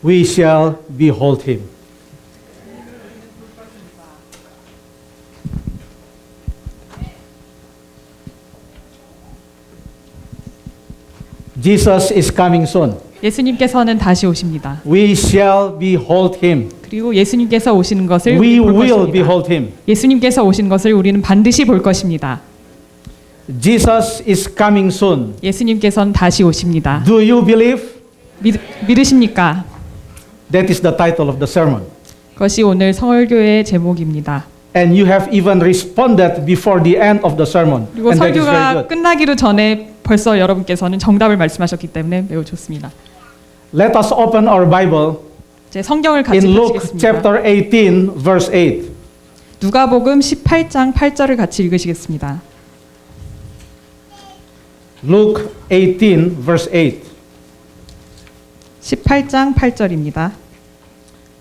we shall behold him. Jesus is coming soon. 예수님께서는 다시 오십니다. We shall behold him. 그리고 예수님께서 오시는 것을 We 볼 will 것입니다. behold him. 예수님께서 오시는 것을 우리는 반드시 볼 것입니다. Jesus is coming soon. 예수님께서는 다시 오십니다. Do you believe? 믿으십니까? That is the title of the sermon. 그것이 오늘 설교의 제목입니다. And you have even responded before the end of the sermon. 그리고 And that is very 설교가 good. 끝나기도 전에 벌써 여러분께서는 정답을 말씀하셨기 때문에 매우 좋습니다. Let us open our Bible 제 성경을 같이 in Luke 펴시겠습니다. chapter 18 verse 8. 누가복음 18장 8절을 같이 읽으시겠습니다. Luke 18 verse 8. 18장 8절입니다.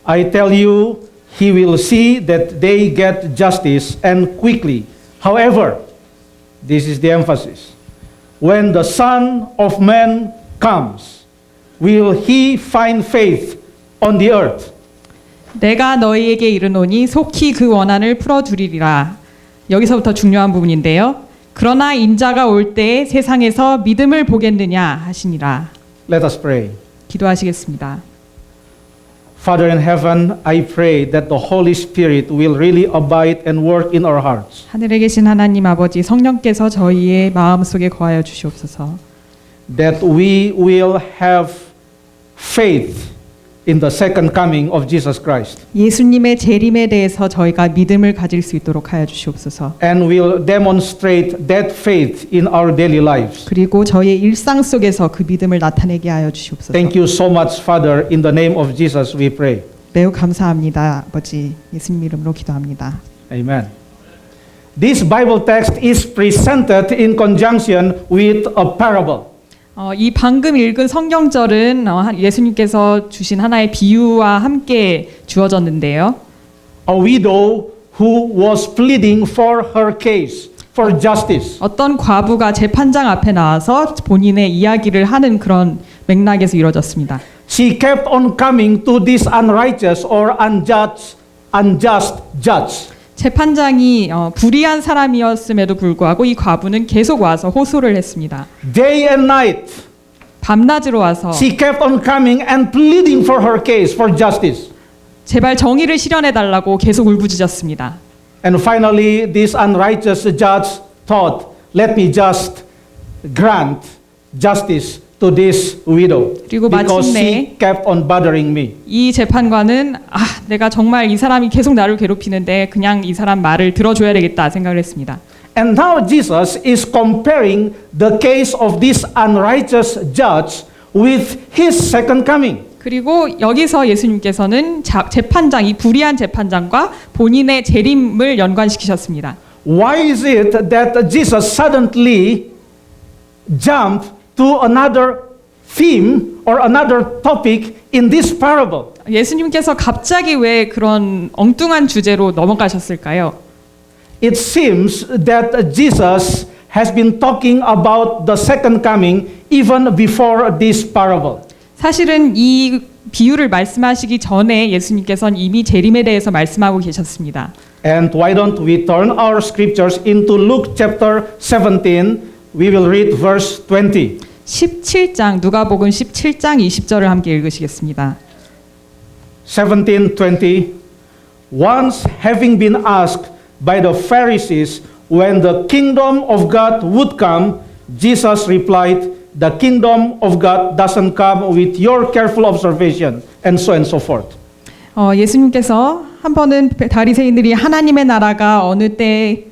I tell you, he will see that they get justice and quickly. However, this is the emphasis. When the Son of Man comes, will he find faith on the earth? 내가 너희에게 이르노니 속히 그 원한을 풀어주리라. 여기서부터 중요한 부분인데요. 그러나 인자가 올 때에 세상에서 믿음을 보겠느냐 하시니라. Let us pray. 기도하시겠습니다. Father in heaven, I pray that the Holy Spirit will really abide and work in our hearts. 하늘에 계신 하나님 아버지 성령께서 저희의 마음속에 거하여 주시옵소서. That we will have faith in the second coming of Jesus Christ. 예수님의 재림에 대해서 저희가 믿음을 가질 수 있도록 하여 주시옵소서. And will demonstrate that faith in our daily lives. 그리고 저희의 일상 속에서 그 믿음을 나타내게 하여 주시옵소서. Thank you so much, Father. In the name of Jesus we pray. 매우 감사합니다. 아버지 예수님 이름으로 기도합니다. Amen. This Bible text is presented in conjunction with a parable. 이 방금 읽은 성경절은 예수님께서 주신 하나의 비유와 함께 주어졌는데요. A widow who was pleading for her case, for justice. 어떤 과부가 재판장 앞에 나와서 본인의 이야기를 하는 그런 맥락에서 이루어졌습니다. She kept on coming to this unrighteous or unjust judge. 재판장이 불의한 사람이었음에도 불구하고 이 과부는 계속 와서 호소를 했습니다. Day and night. 밤낮으로 와서 She kept on coming and pleading for her case, for justice. 제발 정의를 실현해 달라고 계속 울부짖었습니다. And finally, this unrighteous judge thought, let me just grant justice to this widow 그리고 because 마침내 she kept on bothering me. 이 재판관은 내가 정말 이 사람이 계속 나를 괴롭히는데 그냥 이 사람 말을 들어줘야 되겠다 생각을 했습니다. And now Jesus is comparing the case of this unrighteous judge with his second coming. 그리고 여기서 예수님께서는 재판장, 이 불의한 재판장과 본인의 재림을 연관시키셨습니다. Why is it that Jesus suddenly jumped to another theme or another topic in this parable? 예수님께서 갑자기 왜 그런 엉뚱한 주제로 넘어가셨을까요? It seems that Jesus has been talking about the second coming even before this parable. 사실은 이 비유를 말씀하시기 전에 예수님께서는 이미 재림에 대해서 말씀하고 계셨습니다. And why don't we turn our scriptures into Luke chapter 17? We will read verse 20. 17장 누가복음 17장 20절을 함께 읽으시겠습니다. 17:20. Once having been asked by the Pharisees when the kingdom of God would come, Jesus replied, the kingdom of God doesn't come with your careful observation, and so forth. 예수님께서 한 번은 바리새인들이 하나님의 나라가 어느 때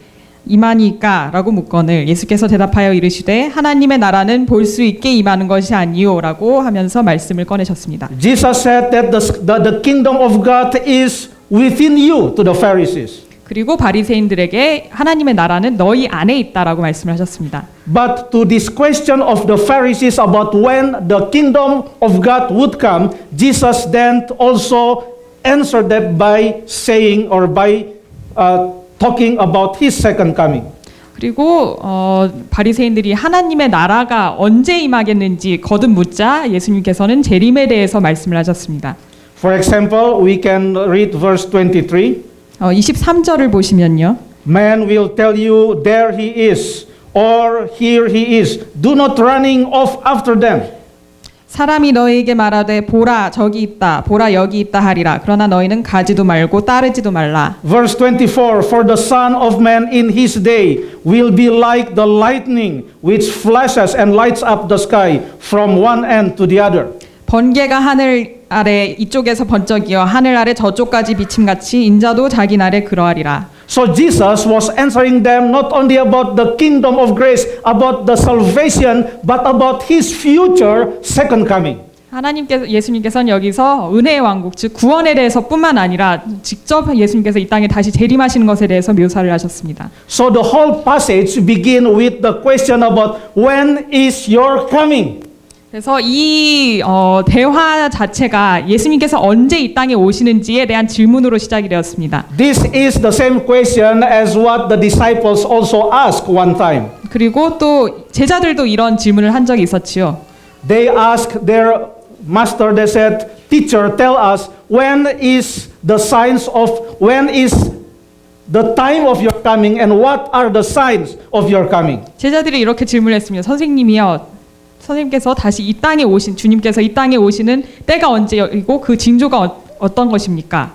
임하니까라고 묻거늘 예수께서 대답하여 이르시되 하나님의 나라는 볼 수 있게 임하는 것이 아니요라고 하면서 말씀을 꺼내셨습니다. Jesus said that the kingdom of God is within you to the Pharisees. 그리고 바리새인들에게 하나님의 나라는 너희 안에 있다라고 말씀을 하셨습니다. But to this question of the Pharisees about when the kingdom of God would come, Jesus then also answered that by saying or by talking about his second coming. 그리고 바리새인들이 하나님의 나라가 언제 임하겠는지 거듭 묻자 예수님께서는 재림에 대해서 말씀을 하셨습니다. For example, we can read verse 23. 23절을 보시면요. Man will tell you, there he is, or here he is. Do not running off after them. 사람이 너희에게 말하되 보라 저기 있다 보라 여기 있다 하리라. 그러나 너희는 가지도 말고 따르지도 말라. Verse 24, for the Son of Man in his day will be like the lightning which flashes and lights up the sky from one end to the other. 번개가 하늘 아래 이쪽에서 번쩍이어 하늘 아래 저쪽까지 비침같이 인자도 자기 날에 그러하리라. So Jesus was answering them not only about the kingdom of grace, about the salvation, but about his future second coming. 예수님께서는 여기서 은혜의 왕국, 즉 구원에 대해서뿐만 아니라 직접 예수님께서 이 땅에 다시 재림하시는 것에 대해서 묘사를 하셨습니다. So the whole passage begin with the question about when is your coming? 그래서 이 대화 자체가 예수님께서 언제 이 땅에 오시는지에 대한 질문으로 시작이 되었습니다. This is the same question as what the disciples also asked one time. 그리고 또 제자들도 이런 질문을 한 적이 있었지요. They asked their master, they said, teacher, tell us when is the time of your coming and what are the signs of your coming? 제자들이 이렇게 질문했습니다. 선생님께서 다시 이 땅에 오신 주님께서 이 땅에 오시는 때가 언제이고 그 징조가 어떤 것입니까?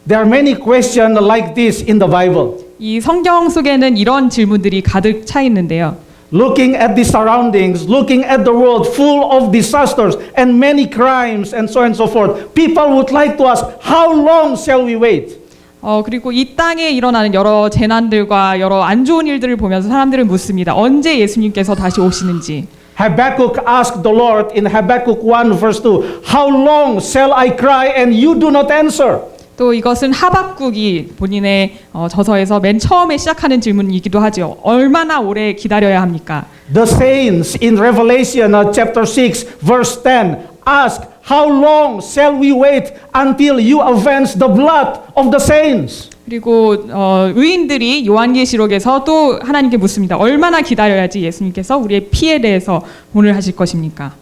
There are many questions like this in the Bible. 이 성경 속에는 이런 질문들이 가득 차 있는데요. Looking at the surroundings, looking at the world full of disasters and many crimes and so on and so forth, people would like to ask, how long shall we wait? 그리고 이 땅에 일어나는 여러 재난들과 여러 안 좋은 일들을 보면서 사람들은 묻습니다. 언제 예수님께서 다시 오시는지. Habakkuk asked the Lord in Habakkuk 1 verse 2, how long shall I cry and you do not answer? 또 이것은 하박국이 본인의 저서에서 맨 처음에 시작하는 질문이기도 하죠. 얼마나 오래 기다려야 합니까? The saints in Revelation chapter 6 verse 10 ask, how long shall we wait until you avenge the blood of the saints? 그리고 의인들이 요한계시록에서 또 하나님께 묻습니다. 얼마나 기다려야지 예수님께서 우리의 피에 대해서 오늘 하실 것입니까?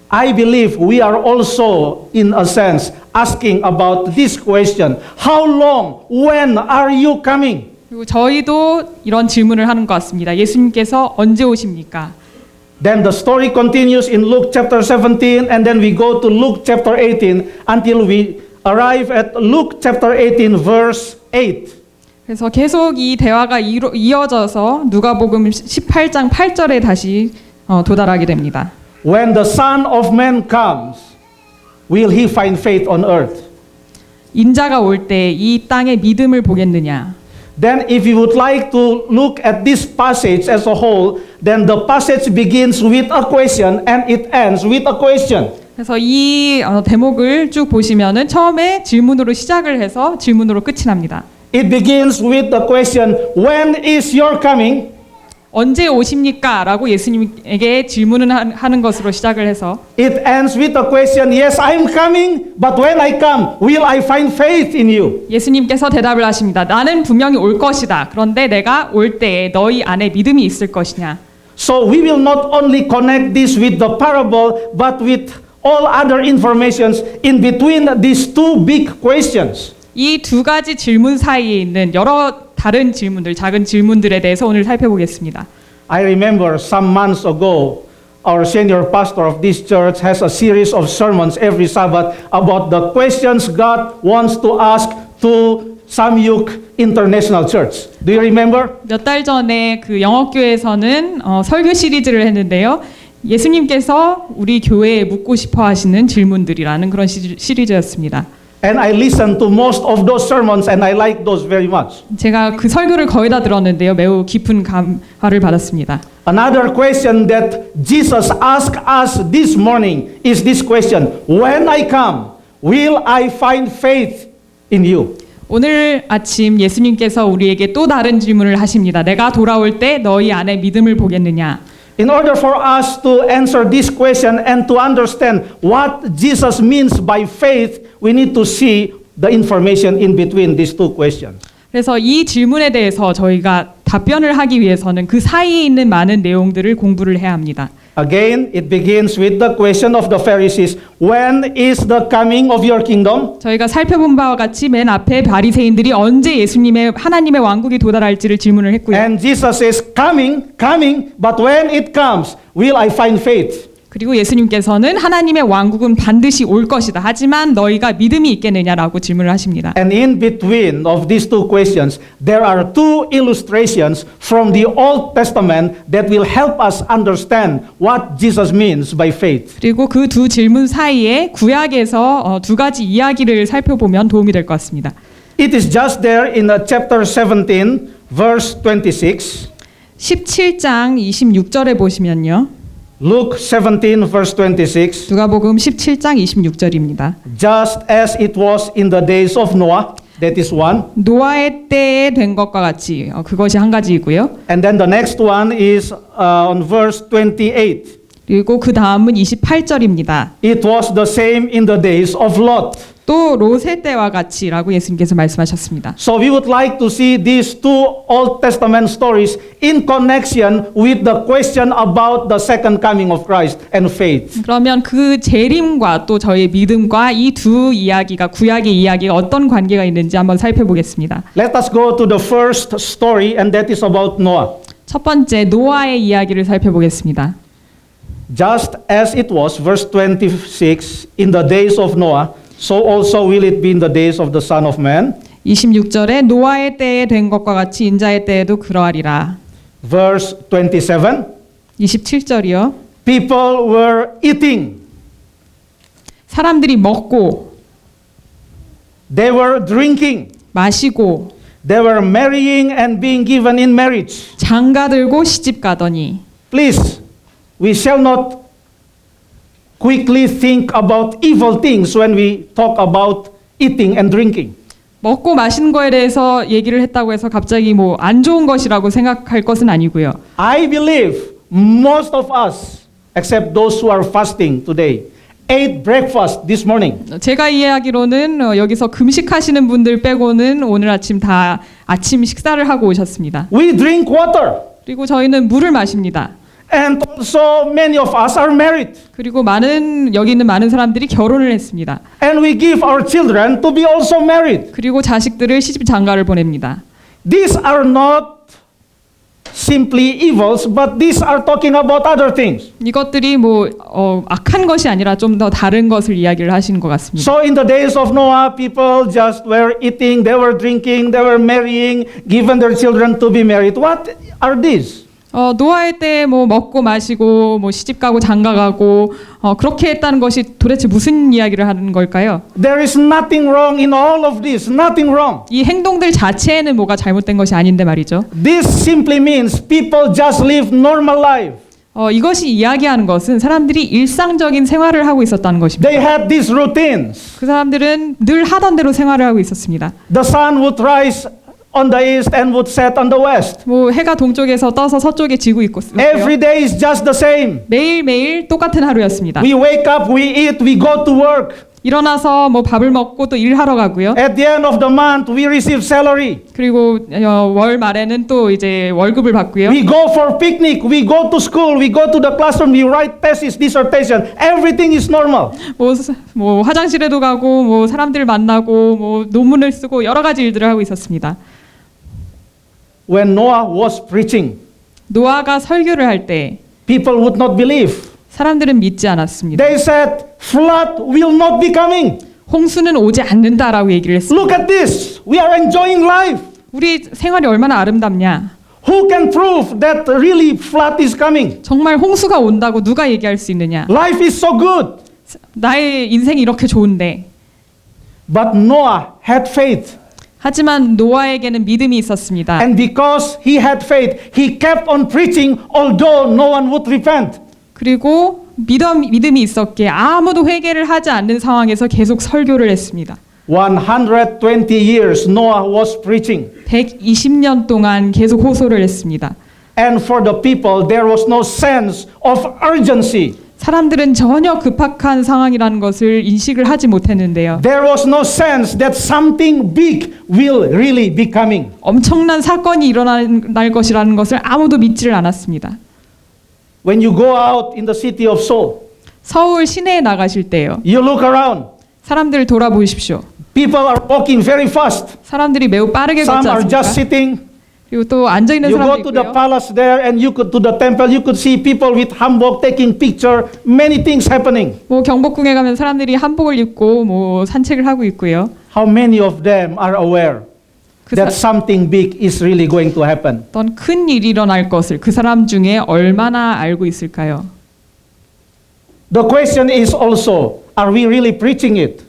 I believe we are also in a sense asking about this question. How long? When are you coming? 그리고 저희도 이런 질문을 하는 것 같습니다. 예수님께서 언제 오십니까? Then the story continues in Luke chapter 17 and then we go to Luke chapter 18 until we arrive at Luke chapter 18 verse 8. 그래서 계속 이 대화가 이어져서 누가복음 18장 8절에 다시 도달하게 됩니다. When the Son of Man comes, will he find faith on earth? 인자가 올 때 이 땅에 믿음을 보겠느냐? Then if you would like to look at this passage as a whole, then the passage begins with a question and it ends with a question. 그래서 이 대목을 쭉 보시면은 처음에 질문으로 시작을 해서 질문으로 끝이 납니다. It begins with the question, when is your coming? 언제 오십니까? 라고 예수님에게 질문을 하는 것으로 시작을 해서 It ends with the question, yes, I'm coming, but when I come, will I find faith in you? 예수님께서 대답을 하십니다. 나는 분명히 올 것이다. 그런데 내가 올 때에 너희 안에 믿음이 있을 것이냐? So we will not only connect this with the parable, but with all other informations in between these two big questions. 이 두 가지 질문 사이에 있는 여러 다른 질문들, 작은 질문들에 대해서 오늘 살펴보겠습니다. I remember some months ago, our senior pastor of this church has a series of sermons every Sabbath about the questions God wants to ask to Samyuk International Church. Do you remember? 몇 달 전에 그 영업교회에서는 설교 시리즈를 했는데요. 예수님께서 우리 교회에 묻고 싶어 하시는 질문들이라는 그런 시리즈였습니다. And I listened to most of those sermons and I like those very much. 제가 그 설교를 거의 다 들었는데요. 매우 깊은 감화를 받았습니다. Another question that Jesus asked us this morning is this question. When I come, will I find faith in you? 오늘 아침 예수님께서 우리에게 또 다른 질문을 하십니다. 내가 돌아올 때 너희 안에 믿음을 보겠느냐? In order for us to answer this question and to understand what Jesus means by faith, we need to see the information in between these two questions. 그래서 이 질문에 대해서 저희가 답변을 하기 위해서는 그 사이에 있는 많은 내용들을 공부를 해야 합니다. Again, it begins with the question of the Pharisees. When is the coming of your kingdom? 저희가 살펴본 바와 같이 맨 앞에 바리새인들이 언제 예수님의 하나님의 왕국이 도달할지를 질문을 했고요. And Jesus says, coming, but when it comes, will I find faith? 그리고 예수님께서는 하나님의 왕국은 반드시 올 것이다. 하지만 너희가 믿음이 있겠느냐라고 질문을 하십니다. And in between of these two questions, there are two illustrations from the Old Testament that will help us understand what Jesus means by faith. 그리고 그 두 질문 사이에 구약에서 두 가지 이야기를 살펴보면 도움이 될 것 같습니다. It is just there in chapter 17, verse 26. 17장 26절에 보시면요. Luke 17, verse 26. 누가복음 17장 26절입니다. Just as it was in the days of Noah, that is one. 노아의 때에 된 것과 같이 그것이 한 가지이고요. And then the next one is on verse 28. 그리고 그 다음은 28절입니다. It was the same in the days of Lot. 또 롯의 때와 같이라고 예수님께서 말씀하셨습니다. So we would like to see these two Old Testament stories in connection with the question about the second coming of Christ and faith. 그러면 그 재림과 또 저희 믿음과 이 두 이야기가 구약의 이야기가 어떤 관계가 있는지 한번 살펴보겠습니다. Let us go to the first story, and that is about Noah. 첫 번째 노아의 이야기를 살펴보겠습니다. Just as it was, verse 26, in the days of Noah, so also will it be in the days of the Son of Man. 26절에 노아의 때에 된 것과 같이 인자의 때에도 그러하리라. Verse 27. 27절이요. People were eating. 사람들이 먹고 They were drinking. 마시고 They were marrying and being given in marriage. 장가들고 시집 가더니. Please, we shall not quickly think about evil things when we talk about eating and drinking. 먹고 마시는 거에 대해서 얘기를 했다고 해서 갑자기 뭐 안 좋은 것이라고 생각할 것은 아니고요. I believe most of us, except those who are fasting today, ate breakfast this morning. 제가 이해하기로는 여기서 금식하시는 분들 빼고는 오늘 아침 다 아침 식사를 하고 오셨습니다. We drink water. 그리고 저희는 물을 마십니다. And also many of us are married. 그리고 여기 있는 많은 사람들이 결혼을 했습니다. And we give our children to be also married. 그리고 자식들을 시집 장가를 보냅니다. These are not simply evils, but these are talking about other things. 이것들이 악한 것이 아니라 좀 더 다른 것을 이야기를 하시는 것 같습니다. So in the days of Noah, people just were eating, they were drinking, they were marrying, given their children to be married. What are these? 노아의 때에 먹고 마시고 시집 가고 장가 가고 그렇게 했다는 것이 도대체 무슨 이야기를 하는 걸까요? There is nothing wrong in all of this. Nothing wrong. 이 행동들 자체에는 뭐가 잘못된 것이 아닌데 말이죠. This simply means people just live normal life. 이것이 이야기하는 것은 사람들이 일상적인 생활을 하고 있었다는 것입니다. They had these routines. 그 사람들은 늘 하던 대로 생활을 하고 있었습니다. The sun would rise on the east and would set on the west. 해가 동쪽에서 떠서 서쪽에 지고 있었고요. Every day is just the same. 매일매일 똑같은 하루였습니다. We wake up, we eat, we go to work. 일어나서 밥을 먹고 또 일하러 가고요. At the end of the month, we receive salary. 그리고 월 말에는 또 이제 월급을 받고요. We go for picnic, we go to school, we go to the classroom, we write thesis, dissertation. Everything is normal. 화장실에도 가고 사람들 만나고 논문을 쓰고 여러 가지 일들을 하고 있었습니다. When Noah was preaching, 노아가 설교를 할 때 people would not believe. 사람들은 믿지 않았습니다. They said, flood will not be coming. 홍수는 오지 않는다라고 얘기를 했습니다. Look at this. We are enjoying life. 우리 생활이 얼마나 아름답냐. Who can prove that really flood is coming? 정말 홍수가 온다고 누가 얘기할 수 있느냐. Life is so good. 나의 인생이 이렇게 좋은데. But Noah had faith. 하지만 노아에게는 믿음이 있었습니다. And because he had faith, he kept on preaching although no one would repent. 그리고 믿음이 있었기에 아무도 회개를 하지 않는 상황에서 계속 설교를 했습니다. 120 years Noah was preaching. 120년 동안 계속 호소를 했습니다. And for the people there was no sense of urgency. 사람들은 전혀 급박한 상황이라는 것을 인식을 하지 못했는데요. There was no sense that something big will really be coming. 엄청난 사건이 일어날 것이라는 것을 아무도 믿지를 않았습니다. When you go out in the city of Seoul, 서울 시내에 나가실 때요. you look around. 사람들을 돌아보십시오. People are walking very fast. 사람들이 매우 빠르게 Some 걷지 are just 않습니까? sitting. 그리고 또 앉아 있는 You go 사람도 to the 있고요. palace there and you could to the temple you could see people with hanbok taking picture, many things happening. 뭐 경복궁에 가면 사람들이 한복을 입고 뭐 산책을 하고 있고요. How many of them are aware 그 that something big is really going to happen? 어떤 큰 일이 일어날 것을 그 사람 중에 얼마나 알고 있을까요? The question is also, are we really preaching it?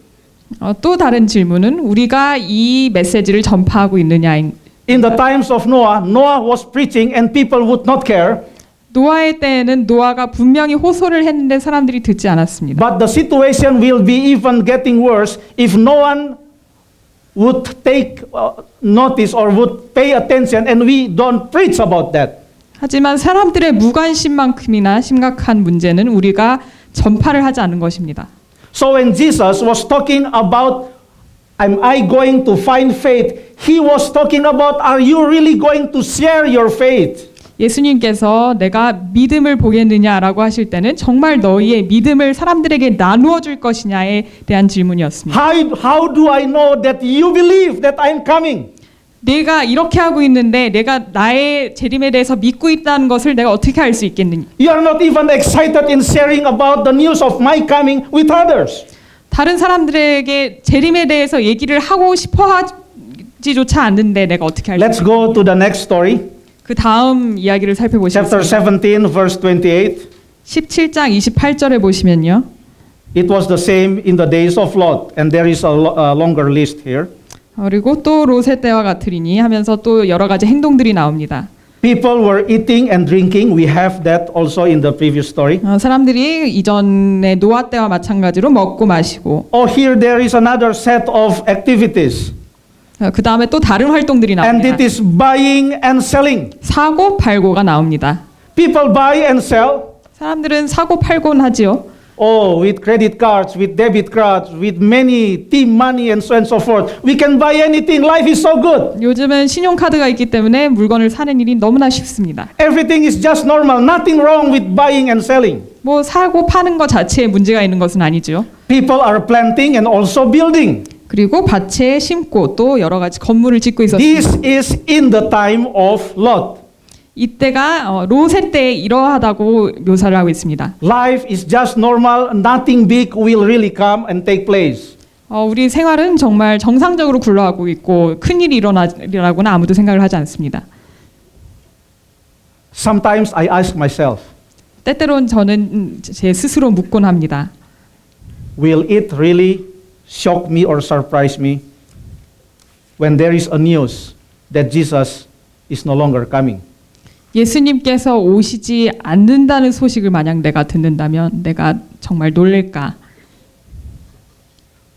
또 다른 질문은 우리가 이 메시지를 전파하고 있느냐인. In the times of Noah, Noah was preaching and people would not care. 노아의 때에는 노아가 분명히 호소를 했는데 사람들이 듣지 않았습니다. But the situation will be even getting worse if no one would take notice or would pay attention and we don't preach about that. 하지만 사람들의 무관심만큼이나 심각한 문제는 우리가 전파를 하지 않은 것입니다. So when Jesus was talking about am I going to find faith, he was talking about are you really going to share your faith? 예수님께서 내가 믿음을 보겠느냐라고 하실 때는 정말 너희의 믿음을 사람들에게 나누어 줄 것이냐에 대한 질문이었습니다. How do I know that you believe that I'm coming? 내가 이렇게 하고 있는데 내가 나의 재림에 대해서 믿고 있다는 것을 내가 어떻게 알 수 있겠느냐? You are not even excited in sharing about the news of my coming with others. 다른 사람들에게 재림에 대해서 얘기를 하고 싶어 하지조차 않는데 내가 어떻게 알 수 Let's 있겠느냐? go to the next story. 그 다음 이야기를 Chapter 살펴보시겠습니다. 17 verse 28. 17장 28절에 보시면요. It was the same in the days of Lot, and there is a longer list here. 그리고 또 롯의 때와 같으리니 하면서 또 여러 가지 행동들이 나옵니다. People were eating and drinking. We have that also in the previous story. 사람들이 이전의 노아 때와 마찬가지로 먹고 마시고 Oh, here there is another set of activities. 그 다음에 또 다른 활동들이 And 나옵니다. it is buying and selling. 사고 팔고가 나옵니다. People buy and sell. 사람들은 사고 팔곤 하지요. Oh, with credit cards, with debit cards, with many team money and so forth. We can buy anything. Life is so good. 요즘은 신용카드가 있기 때문에 물건을 사는 일이 너무나 쉽습니다. Everything is just normal. Nothing wrong with buying and selling. 뭐 사고 파는 것 자체에 문제가 있는 것은 아니죠. People are planting and also building. 그리고 밭에 심고 또 여러 가지 건물을 짓고 있었습니다. This is in the time of Lot. 이때가 롯의 때 이러하다고 묘사를 하고 있습니다. Life is just normal. Nothing big will really come and take place. 우리 생활은 정말 정상적으로 굴러가고 있고 큰일이 일어나리라고는 아무도 생각을 하지 않습니다. Sometimes I ask myself, 때때로는 저는 제 스스로 묻곤 합니다. will it really shock me or surprise me when there is a news that Jesus is no longer coming? 예수님께서 오시지 않는다는 소식을 만약 내가 듣는다면 내가 정말 놀랄까?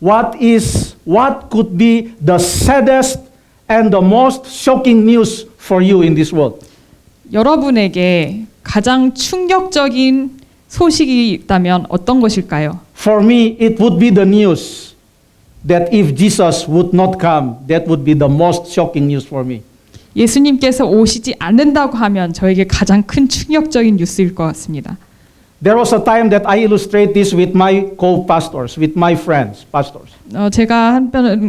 What could be the saddest and the most shocking news for you in this world? 여러분에게 가장 충격적인 소식이 있다면 어떤 것일까요? For me, it would be the news that if Jesus would not come, that would be the most shocking news for me. 예수님께서 오시지 않는다고 하면 저에게 가장 큰 충격적인 뉴스일 것 같습니다. There was a time that I illustrate this with my co-pastors, with my friends, pastors. 제가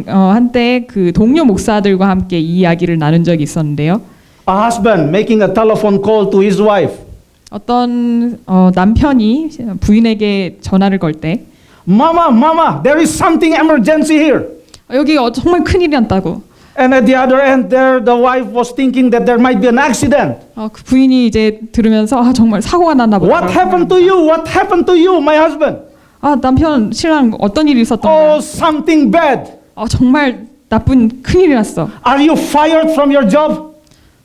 한때 그 동료 목사들과 함께 이 이야기를 나눈 적이 있었는데요. A husband making a telephone call to his wife. 어떤 남편이 부인에게 전화를 걸 때 Mama, there is something emergency here. 여기 정말 큰일이 났다고. And at the other end there, the wife was thinking that there might be an accident. 그 부인이 이제 들으면서 정말 사고가 났나 보다. What happened to you? What happened to you, my husband? 남편 신랑 어떤 일이 있었던 Oh, 거야? something bad. 정말 나쁜 큰일이 났어. Are you fired from your job?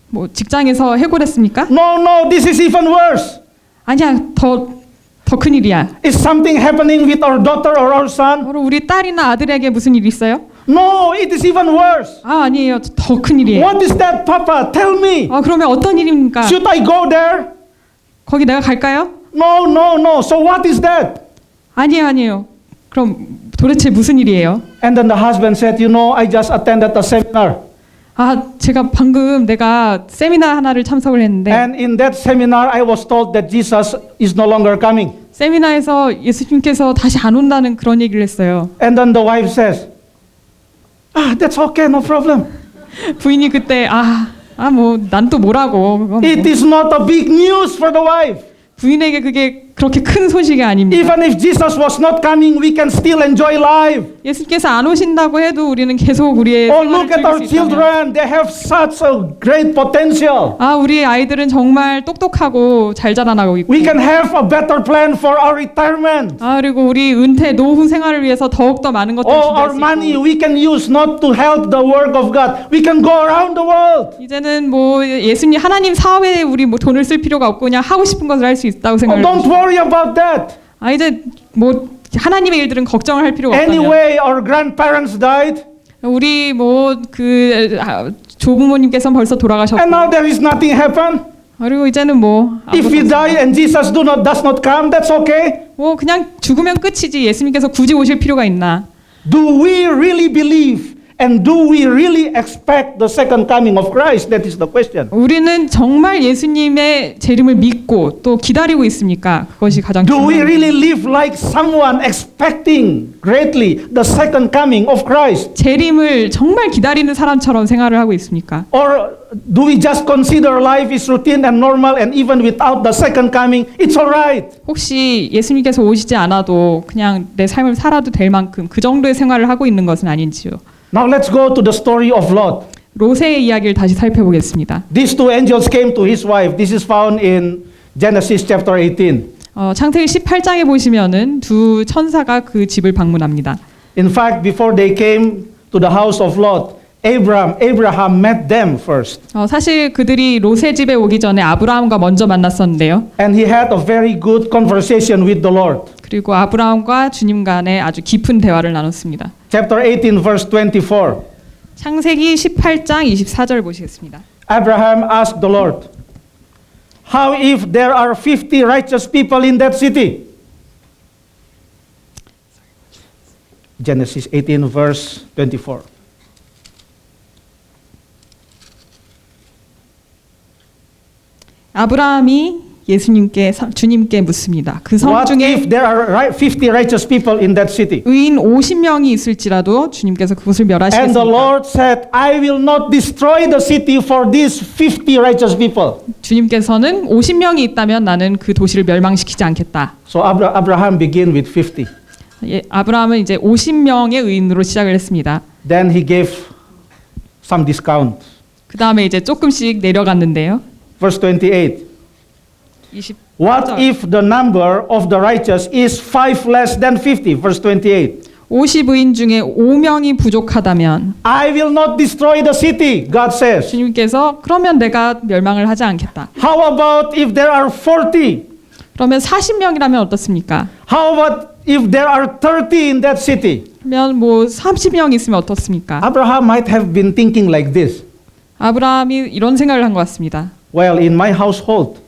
뭐 직장에서 해고됐습니까? No, this is even worse. 아니야, 더 큰일이야. Is something happening with our daughter or our son? 바로 우리 딸이나 아들에게 무슨 일이 있어요? No, it is even worse. 아니에요, 더 큰일이에요. What is that, Papa? Tell me. 그러면 어떤 일입니까? Should I go there? 거기 내가 갈까요? No, no, no. So what is that? 아니에요. 그럼 도대체 무슨 일이에요? And then the husband said, you know, I just attended a seminar. 제가 방금 내가 세미나 하나를 참석을 했는데 And in that seminar, I was told that Jesus is no longer coming. 세미나에서 예수님께서 다시 안 온다는 그런 얘기를 했어요. And then the wife says, that's okay, no problem. 부인이 그때 뭐 난 또 뭐라고. 그건 뭐. It is not a big news for the wife. 부인에게 그게 그렇게 큰 소식이 아닙니다. Even if Jesus was not coming, we can still enjoy life. 예수님께서 안 오신다고 해도 우리는 계속 우리의 Oh, 생활을 look at our 즐길 수 있다면. children. They have such a great potential. 우리 아이들은 정말 똑똑하고 잘 자라나고 있고. We can have a better plan for our retirement. 그리고 우리 은퇴 노후 생활을 위해서 더욱 더 많은 것들을 Oh, 준비할 our 수 money 있고. we can use not to help the work of God. We can go around the world. 이제는 뭐 예수님 하나님 사업에 우리 뭐 돈을 쓸 필요가 없고 그냥 하고 싶은 것을 할 수 있다고 Oh, 생각해요. don't worry about that. 이제 뭐 하나님의 일들은 걱정을 할 필요가 없다면. Anyway, our grandparents died. 우리 뭐 그 조부모님께서는 벌써 돌아가셨고. And now there is nothing happen. 그리고 이제는 뭐 If we die and Jesus does not come, that's okay. 뭐 그냥 죽으면 끝이지 예수님께서 굳이 오실 필요가 있나? Do we really believe and do we really expect the second coming of Christ? That is the question. 우리는 정말 예수님의 재림을 믿고 또 기다리고 있습니까? 그것이 가장 Do we 중요합니다. really live like someone expecting greatly the second coming of Christ? 재림을 정말 기다리는 사람처럼 생활을 하고 있습니까? Or do we just consider life is routine and normal and even without the second coming, it's all right? 혹시 예수님께서 오시지 않아도 그냥 내 삶을 살아도 될 만큼 그 정도의 생활을 하고 있는 것은 아닌지요? Now let's go to the story of Lot. 롯의 이야기를 다시 살펴보겠습니다. These two angels came to his wife. This is found in Genesis chapter 18. 창세기 18장에 보시면은 두 천사가 그 집을 방문합니다. In fact, before they came to the house of Lot, Abraham met them first. 사실 그들이 롯의 집에 오기 전에 아브라함과 먼저 만났었는데요. And he had a very good conversation with the Lord. 그리고 아브라함과 주님 간에 아주 깊은 대화를 나눴습니다. Chapter 18 verse 24. 창세기 18장 24절 보시겠습니다. Abraham asked the Lord, "How if there are 50 righteous people in that city?" Genesis 18 verse 24. 아브라함이 주님께 묻습니다. 그 성 What 중에 if there are 50 righteous people in that city? 의인 50명이 있을지라도 주님께서 그곳을 And the 멸하시겠습니까? Lord said, "I will not destroy the city for these 50 righteous people." 주님께서는 50명이 있다면 나는 그 도시를 멸망시키지 않겠다. So Abraham began with 50. 아브라함은 이제 50명의 의인으로 시작을 했습니다. Then he gave some discount. 그 다음에 이제 조금씩 내려갔는데요. Verse 28. What if the number of the righteous is 5 less than 50? Verse 28. 50의인 중에 5명이 부족하다면 I will not destroy the city, God says. 주님께서 그러면 내가 멸망을 하지 않겠다. How about if there are 40? 그러면 40명이라면 어떻습니까? How about if there are 30 in that city? 그러면 뭐 30명 있으면 어떻습니까? Abraham might have been thinking like this. 아브라함이 이런 생각을 한 것 같습니다. Well, in my household,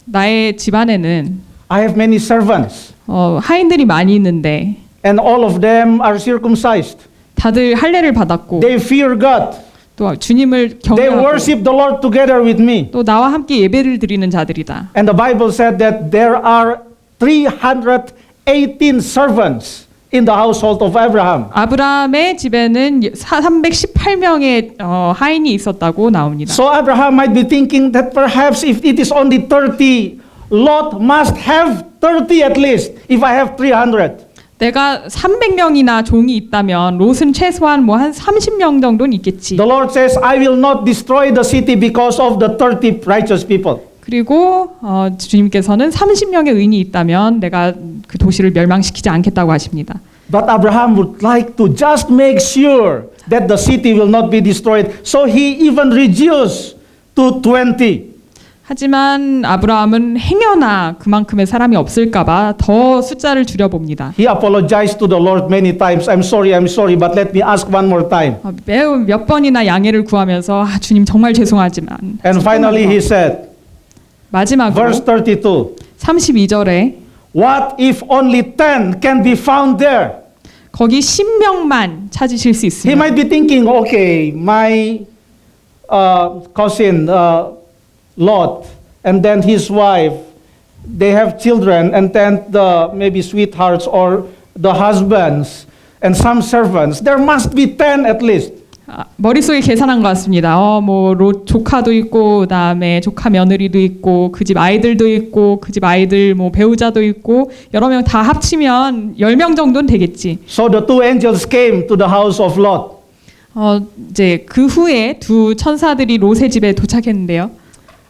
나의 집안에는 I have many servants, 하인들이 많이 있는데 and all of them are circumcised. 다들 할례를 받았고 They fear God. 또 주님을 They 경외하고 worship the Lord together with me. 또 나와 함께 예배를 드리는 자들이다. And the Bible said that there are 318 servants in the household of Abraham. 아브라함의 집에는 318명의 하인이 있었다고 나옵니다. So Abraham might be thinking that perhaps if it is only 30, Lot must have 30 at least if I have 300. 내가 300명이나 종이 있다면 롯은 최소한 뭐 한 30명 정도는 있겠지. The Lord says, I will not destroy the city because of the 30 righteous people. 그리고 주님께서는 30명의 의인이 있다면 내가 그 도시를 멸망시키지 않겠다고 하십니다. But Abraham would like to just make sure that the city will not be destroyed. So he even reduced to 20. 하지만 아브라함은 행여나 그만큼의 사람이 없을까봐 더 숫자를 줄여봅니다. He apologized to the Lord many times. I'm sorry, but let me ask one more time. 매우 몇 번이나 양해를 구하면서 주님 정말 죄송하지만 And finally he said, 마지막으로 verse 32, 32절에 What if only 10 can be found there? 거기 10명만 찾으실 수 He 있습니다. might be thinking, okay, my cousin Lot, and then his wife, they have children, and then the maybe sweethearts or the husbands and some servants. There must be 10 at least. 머릿속에 계산한 것 같습니다. 뭐 조카도 있고 그다음에 조카 며느리도 있고 그 집 아이들도 있고 그 집 아이들 뭐 배우자도 있고 여러 명 다 합치면 10명 정도는 되겠지. So the two angels came to the house of Lot. 이제 그 후에 두 천사들이 롯의 집에 도착했는데요.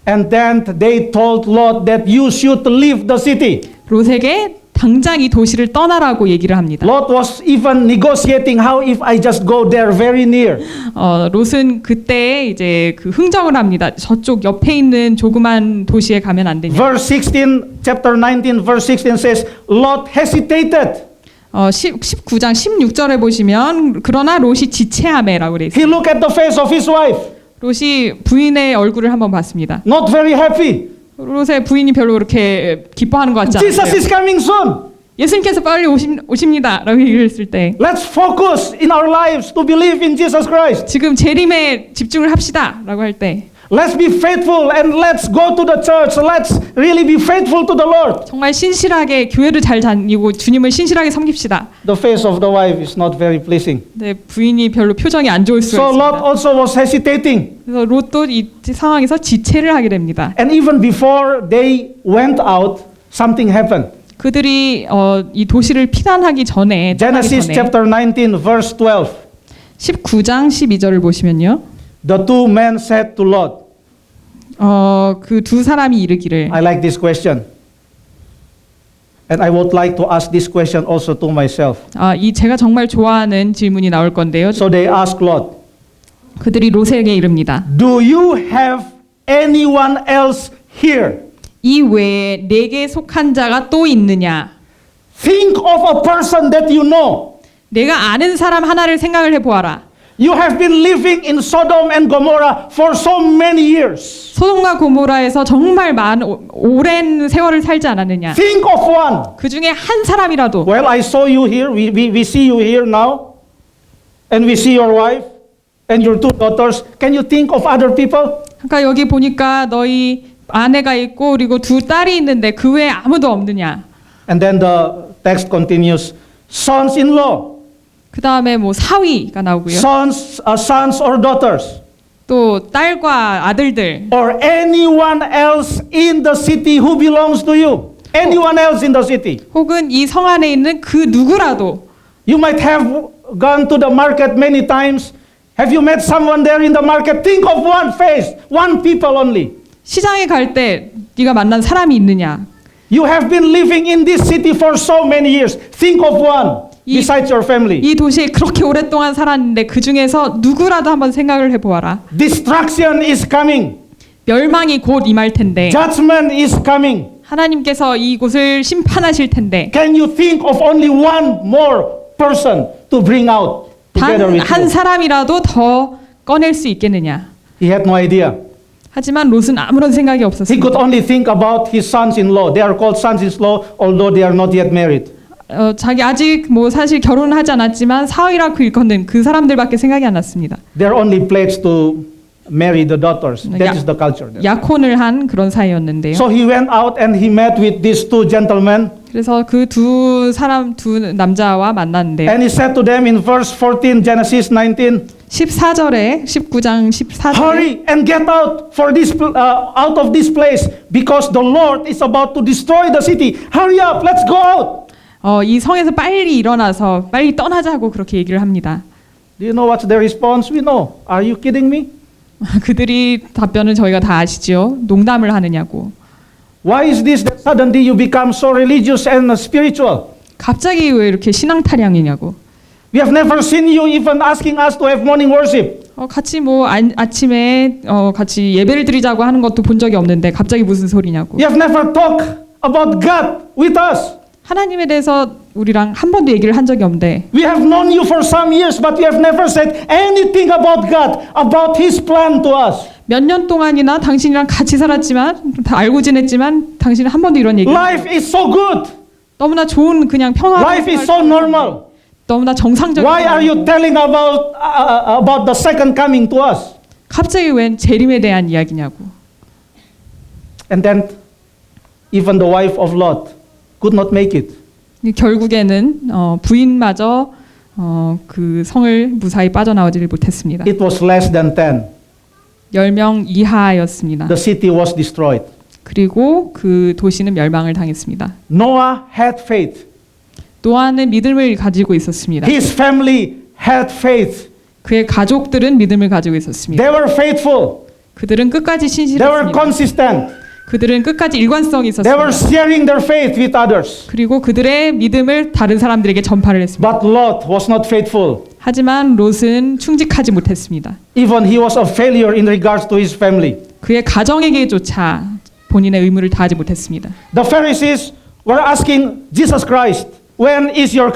And then they told Lot that you should leave the city. 롯에게 당장 이 도시를 떠나라고 얘기를 합니다. Lot was even negotiating how if I just go there very near. 롯은 그때 이제 그 흥정을 합니다. 저쪽 옆에 있는 조그만 도시에 가면 안 되냐. Verse 16, chapter 19, verse 16 says, Lot hesitated. 19장 16절에 보시면 그러나 롯이 지체하매라고 그래 있어요. He looked at the face of his wife. 롯이 부인의 얼굴을 한번 봤습니다. Not very happy. 롯의 부인이 별로 그렇게 기뻐하는 것 같지 Jesus 않았어요. is coming soon. 예수님께서 빨리 오십니다라고 얘기를 했을 때 Let's focus in our lives to believe in Jesus Christ. 지금 재림에 집중을 합시다라고 할 때 Let's be faithful and let's go to the church. Let's really be faithful to the Lord. 정말 신실하게 교회를 잘 다니고 주님을 신실하게 섬깁시다. The face of the wife is not very pleasing. 네, 부인이 별로 표정이 안 좋을 수가 So Lot 있습니다. also was hesitating. 그래서 롯도 이 상황에서 지체를 하게 됩니다. And even before they went out, something happened. 그들이 이 도시를 피난하기 전에 Genesis chapter 19 verse 12. 19장 12절을 보시면요. The two men said to Lot. 그 두 사람이 이르기를 I like this question. And I would like to ask this question also to myself. 이 제가 정말 좋아하는 질문이 나올 건데요. So they asked Lot, 그들이 롯에게 이릅니다. Do you have anyone else here? 이 외에 내게 속한 자가 또 있느냐? Think of a person that you know. 내가 아는 사람 하나를 생각을 해보아라. You have been living in Sodom and Gomorrah for so many years. 소돔과 고모라에서 정말 오랜 세월을 살지 않았느냐? Think of one. 그 중에 한 사람이라도. Well, I saw you here. We see you here now. And we see your wife and your two daughters. Can you think of other people? 그러니까 여기 보니까 너희 아내가 있고 그리고 두 딸이 있는데 그 외에 아무도 없느냐? And then the text continues. Sons-in-law. 그 다음에 뭐 사위가 나오고요. Sons or daughters. 또 딸과 아들들. Or anyone else in the city who belongs to you. Anyone else in the city. 혹은 이 성 안에 있는 그 누구라도. You might have gone to the market many times. Have you met someone there in the market? Think of one face, one people only. 시장에 갈 때 네가 만난 사람이 있느냐? You have been living in this city for so many years. Think of one besides your family. 이 도시에 그렇게 오랫동안 살았는데 그 중에서 누구라도 한번 생각을 해보아라. Destruction is coming. 멸망이 곧 임할 텐데. Judgment is coming. 하나님께서 이곳을 심판하실 텐데. Can you think of only one more person to bring out together with 단 한 you? 사람이라도 더 꺼낼 수 있겠느냐? He had no idea. 하지만 롯은 아무런 생각이 He 없었습니다. could only think about his sons-in-law. They are called sons-in-law, although they are not yet married. 자기 아직 뭐 사실 결혼을 하지 않았지만 사위라고 일컫는 그 사람들밖에 생각이 안 났습니다. They are only pledged to marry the daughters. That is the culture there. 약혼을 한 그런 사이였는데요. So he went out and he met with these two gentlemen. 그래서 그 두 남자와 만났는데요. And he said to them in verse 14, Genesis 19, 14절에 19장 14절에 hurry and get out out of this place because the Lord is about to destroy the city. Hurry up, let's go out. 이 성에서 빨리 일어나서 빨리 떠나자고 그렇게 얘기를 합니다. Do you know what's their response? We know. Are you kidding me? 그들이 답변을 저희가 다 아시죠? 농담을 하느냐고. Why is this that suddenly you become so religious and spiritual? 갑자기 왜 이렇게 신앙 타령이냐고. We have never seen you even asking us to have morning worship. 같이 뭐 아침에 같이 예배를 드리자고 하는 것도 본 적이 없는데 갑자기 무슨 소리냐고. You have never talked about God with us. 하나님에 대해서 우리랑 한 번도 얘기를 한 적이 없는데 We have known you for some years, but you have never said anything about God, about His plan to us. 몇 년 동안이나 당신이랑 같이 살았지만 다 알고 지냈지만 당신은 한 번도 이런 얘기 Life is so good. 너무나 좋은 그냥 평화로운 Life is so normal. 너무나 정상적인 Why are you telling about the second coming to us? 갑자기 웬 재림에 대한 이야기냐고. And then even the wife of Lot could not make it. 결국에는 부인마저 그 성을 무사히 빠져나오지를 못했습니다. It was less than 10. 10명 이하였습니다. The city was destroyed. 그리고 그 도시는 멸망을 당했습니다. Noah had faith. 노아는 믿음을 가지고 있었습니다. His family had faith. 그의 가족들은 믿음을 가지고 있었습니다. They were faithful. 그들은 끝까지 They were 신실했습니다. consistent. 그들은 끝까지 일관성이 They were 있었습니다. sharing their faith with others. 그리고 그들의 믿음을 다른 사람들에게 전파를 했습니다. But Lot was not faithful. 하지만 롯은 충직하지 못했습니다. Even he was a failure in regards to his family. 그의 가정에게조차 본인의 의무를 다하지 못했습니다. The Pharisees were asking Jesus Christ, when is your